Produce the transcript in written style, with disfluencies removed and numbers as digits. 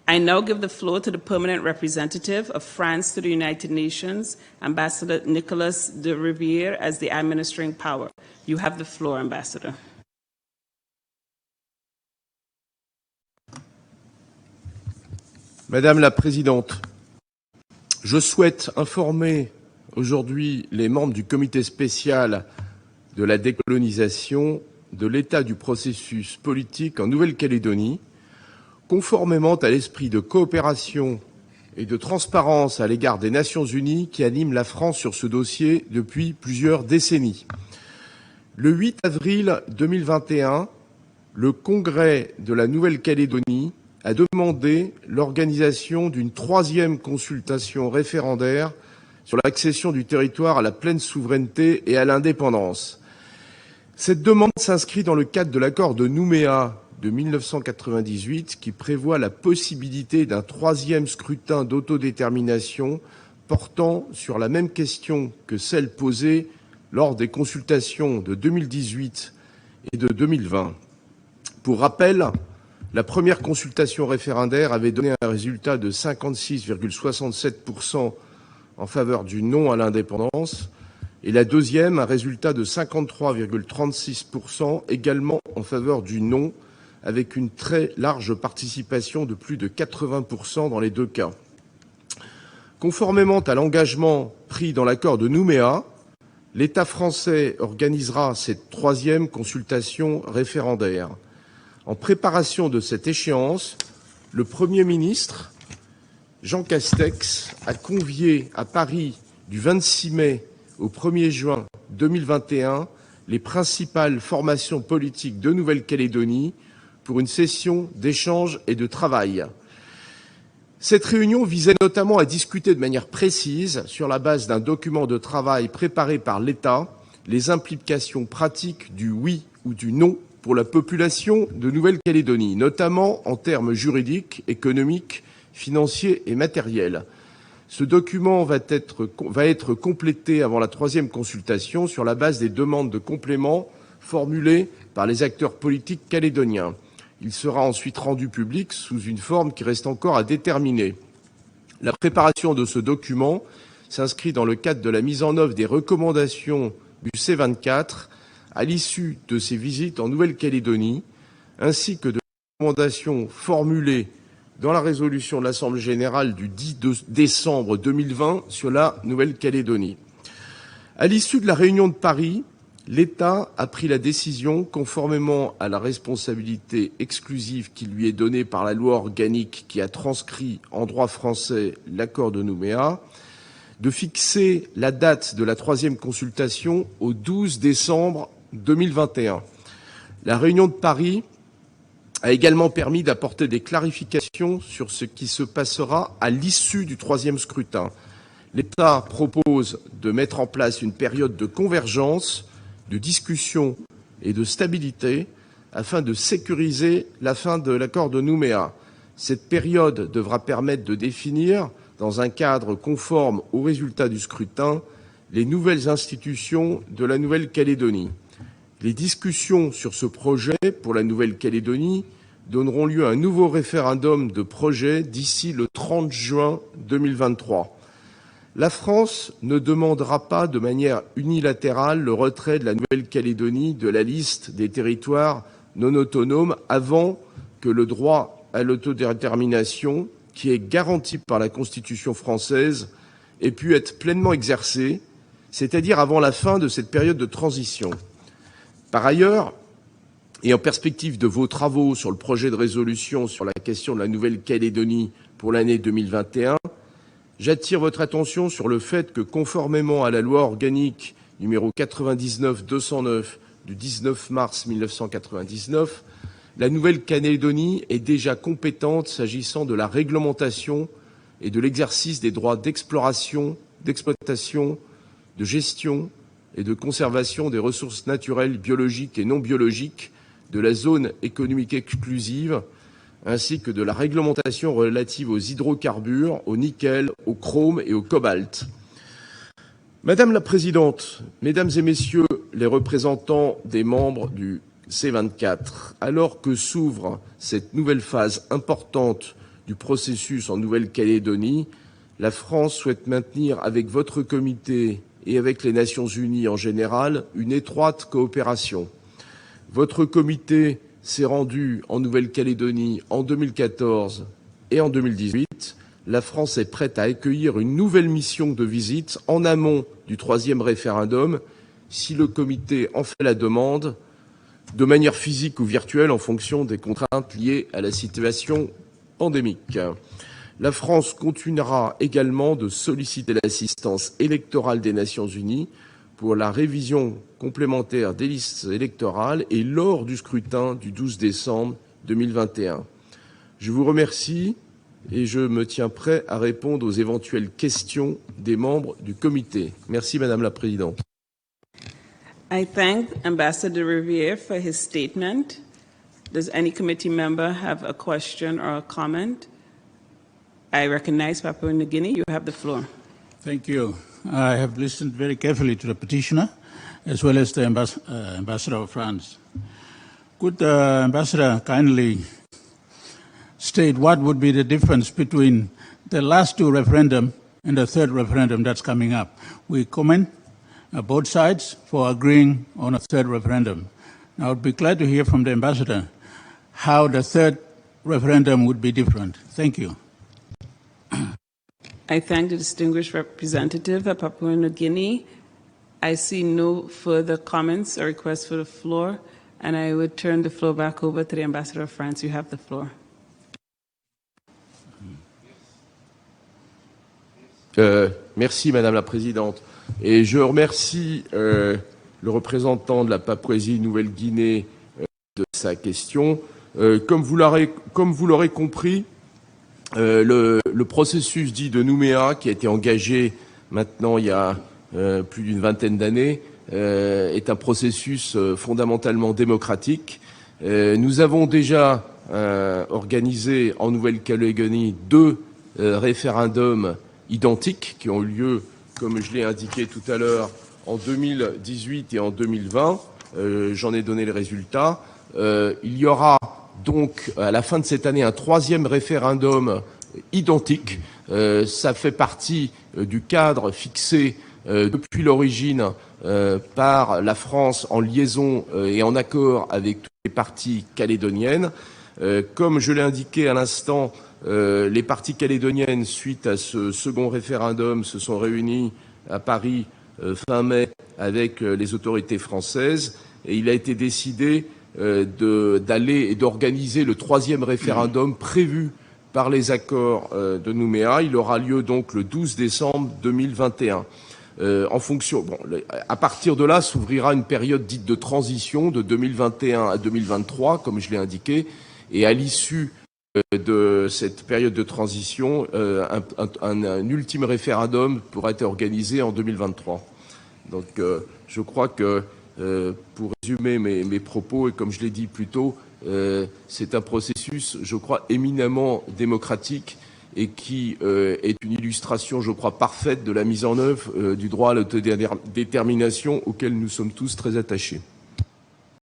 I now give the floor to the permanent representative of France to the United Nations, Ambassador Nicolas de Rivière, as the administering power. You have the floor, Ambassador. Madame la Présidente, je souhaite informer aujourd'hui les membres du comité spécial de la décolonisation de l'état du processus politique en Nouvelle-Calédonie, conformément à l'esprit de coopération et de transparence à l'égard des Nations Unies qui anime la France sur ce dossier depuis plusieurs décennies. Le 8 avril 2021, le Congrès de la Nouvelle-Calédonie a demandé l'organisation d'une troisième consultation référendaire sur l'accession du territoire à la pleine souveraineté et à l'indépendance. Cette demande s'inscrit dans le cadre de l'accord de Nouméa de 1998 qui prévoit la possibilité d'un troisième scrutin d'autodétermination portant sur la même question que celle posée lors des consultations de 2018 et de 2020. Pour rappel, la première consultation référendaire avait donné un résultat de 56,67% en faveur du non à l'indépendance et la deuxième un résultat de 53,36% également en faveur du non, avec une très large participation de plus de 80% dans les deux cas. Conformément à l'engagement pris dans l'accord de Nouméa, l'État français organisera cette troisième consultation référendaire. En préparation de cette échéance, le Premier ministre, Jean Castex, a convié à Paris du 26 mai au 1er juin 2021 les principales formations politiques de Nouvelle-Calédonie pour une session d'échange et de travail. Cette réunion visait notamment à discuter de manière précise, sur la base d'un document de travail préparé par l'État, les implications pratiques du oui ou du non pour la population de Nouvelle-Calédonie, notamment en termes juridiques, économiques, financiers et matériels. Ce document va être complété avant la troisième consultation sur la base des demandes de complément formulées par les acteurs politiques calédoniens. Il sera ensuite rendu public sous une forme qui reste encore à déterminer. La préparation de ce document s'inscrit dans le cadre de la mise en œuvre des recommandations du C24 à l'issue de ces visites en Nouvelle-Calédonie, ainsi que de recommandations formulées dans la résolution de l'Assemblée générale du 10 décembre 2020 sur la Nouvelle-Calédonie. À l'issue de la réunion de Paris, l'État a pris la décision, conformément à la responsabilité exclusive qui lui est donnée par la loi organique qui a transcrit en droit français l'accord de Nouméa, de fixer la date de la troisième consultation au 12 décembre 2021. La réunion de Paris a également permis d'apporter des clarifications sur ce qui se passera à l'issue du troisième scrutin. L'État propose de mettre en place une période de convergence, de discussion et de stabilité afin de sécuriser la fin de l'accord de Nouméa. Cette période devra permettre de définir, dans un cadre conforme aux résultats du scrutin, les nouvelles institutions de la Nouvelle-Calédonie. Les discussions sur ce projet pour la Nouvelle-Calédonie donneront lieu à un nouveau référendum de projet d'ici le 30 juin 2023. La France ne demandera pas de manière unilatérale le retrait de la Nouvelle-Calédonie de la liste des territoires non autonomes avant que le droit à l'autodétermination, qui est garanti par la Constitution française, ait pu être pleinement exercé, c'est-à-dire avant la fin de cette période de transition. Par ailleurs, et en perspective de vos travaux sur le projet de résolution sur la question de la Nouvelle-Calédonie pour l'année 2021, j'attire votre attention sur le fait que, conformément à la loi organique numéro 99-209 du 19 mars 1999, la Nouvelle-Calédonie est déjà compétente s'agissant de la réglementation et de l'exercice des droits d'exploration, d'exploitation, de gestion et de conservation des ressources naturelles biologiques et non biologiques de la zone économique exclusive, ainsi que de la réglementation relative aux hydrocarbures, au nickel, au chrome et au cobalt. Madame la Présidente, Mesdames et Messieurs les représentants des membres du C24, alors que s'ouvre cette nouvelle phase importante du processus en Nouvelle-Calédonie, la France souhaite maintenir avec votre comité et avec les Nations Unies en général une étroite coopération. Votre comité s'est rendu en Nouvelle-Calédonie en 2014 et en 2018. La France est prête à accueillir une nouvelle mission de visite en amont du 3e référendum, si le comité en fait la demande, de manière physique ou virtuelle en fonction des contraintes liées à la situation pandémique. La France continuera également de solliciter l'assistance électorale des Nations Unies pour la révision complémentaire des listes électorales et lors du scrutin du 12 décembre 2021. Je vous remercie et je me tiens prêt à répondre aux éventuelles questions des membres du comité. Merci Madame la Présidente. I thank Ambassador Riviere for his statement. Does any committee member have a question or a comment? I recognize Papua New Guinea. You have the floor. Thank you. I have listened very carefully to the petitioner as well as the Ambassador of France. Could the Ambassador kindly state what would be the difference between the last two referendum and the third referendum that's coming up? We commend both sides for agreeing on a third referendum. Now, I'd be glad to hear from the Ambassador how the third referendum would be different. Thank you. I thank the distinguished representative of Papua New Guinea. I see no further comments or requests for the floor, and I would turn the floor back over to the Ambassador of France. You have the floor. Merci Madame la Présidente. Et je remercie le représentant de la Papouasie-Nouvelle-Guinée de sa question. Comme vous l'aurez compris, le processus dit de Nouméa, qui a été engagé maintenant il y a plus d'une vingtaine d'années, est un processus fondamentalement démocratique. Nous avons déjà organisé en Nouvelle-Calédonie 2 référendums identiques qui ont eu lieu, comme je l'ai indiqué tout à l'heure, en 2018 et en 2020. J'en ai donné les résultats. Il y aura donc à la fin de cette année un 3e référendum identique. Ça fait partie du cadre fixé depuis l'origine par la France en liaison et en accord avec toutes les parties calédoniennes. Comme je l'ai indiqué à l'instant, les parties calédoniennes, suite à ce second référendum, se sont réunies à Paris fin mai avec les autorités françaises et il a été décidé d'aller et d'organiser le 3e référendum prévu par les accords de Nouméa. Il aura lieu donc le 12 décembre 2021. À partir de là s'ouvrira une période dite de transition de 2021 à 2023, comme je l'ai indiqué, et à l'issue de cette période de transition, un ultime référendum pourra être organisé en 2023. Donc je crois que, pour résumer mes propos, et comme je l'ai dit plus tôt, c'est un processus, je crois, éminemment démocratique et qui est une illustration, je crois, parfaite de la mise en œuvre du droit à l'autodétermination auquel nous sommes tous très attachés.